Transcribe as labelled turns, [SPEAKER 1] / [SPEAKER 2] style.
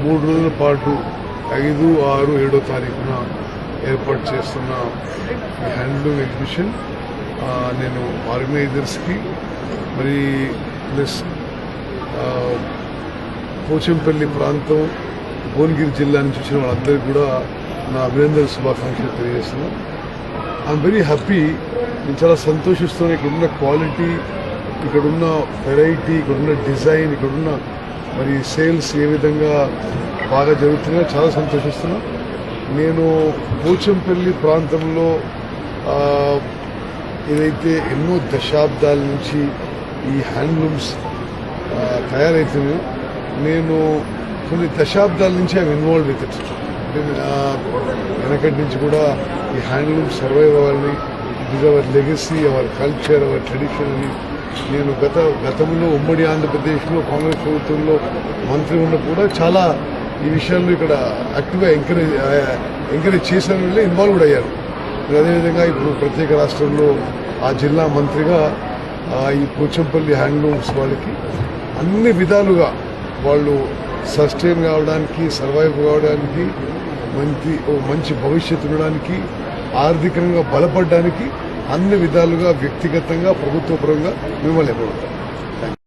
[SPEAKER 1] 3 రోజుల పాటు 5, 6, 7వ తారీఖున ఏర్పాటు చేస్తున్న ఈ హ్యాండ్లూమ్ ఎగ్జిబిషన్ నేను ఆర్గనైజర్స్కి మరి ప్లస్ పోచంపల్లి ప్రాంతం భువనగిరి జిల్లా నుంచి వచ్చిన వాళ్ళందరికీ కూడా నా అభినందన శుభాకాంక్షలు తెలియజేస్తున్నాను. I'm very happy. నేను చాలా సంతోషిస్తున్నాను. ఇక్కడున్న క్వాలిటీ, ఇక్కడున్న వెరైటీ, ఇక్కడున్న డిజైన్, ఇక్కడున్న మరి సేల్స్ ఏ విధంగా బాగా జరుగుతున్నాయో చాలా సంతోషిస్తున్నాను. నేను పోచంపల్లి ప్రాంతంలో ఏదైతే ఎన్నో దశాబ్దాల నుంచి ఈ హ్యాండ్లూమ్స్ తయారవుతున్నాయో నేను కొన్ని దశాబ్దాల నుంచి ఐఎమ్ ఇన్వాల్వ్ విత్ ఇట్. వెనకటి నుంచి కూడా ఈ హ్యాండ్లూమ్ సర్వైవ్ అవ్వాలని, it is our legacy, our culture, hour tradition అని నేను గతంలో ఉమ్మడి ఆంధ్రప్రదేశ్లో కాంగ్రెస్ ప్రభుత్వంలో మంత్రి ఉన్నప్పుడు కూడా చాలా ఈ విషయాల్లో ఇక్కడ యాక్టివ్గా ఎంకరేజ్ చేసిన వాళ్ళే ఇన్వాల్వ్ కూడా అయ్యారు. అదేవిధంగా ఇప్పుడు ప్రత్యేక రాష్ట్రంలో ఆ జిల్లా మంత్రిగా ఈ పోచంపల్లి హ్యాండ్లూమ్స్ వాళ్ళకి అన్ని విధాలుగా వాళ్ళు సస్టైన్ కావడానికి, సర్వైవ్ కావడానికి, మంచి భవిష్యత్తు ఉండడానికి, ఆర్థికంగా బలపడడానికి అన్ని విధాలుగా వ్యక్తిగతంగా ప్రభుత్వ పరంగా మిమ్మల్ని ఎప్పుడు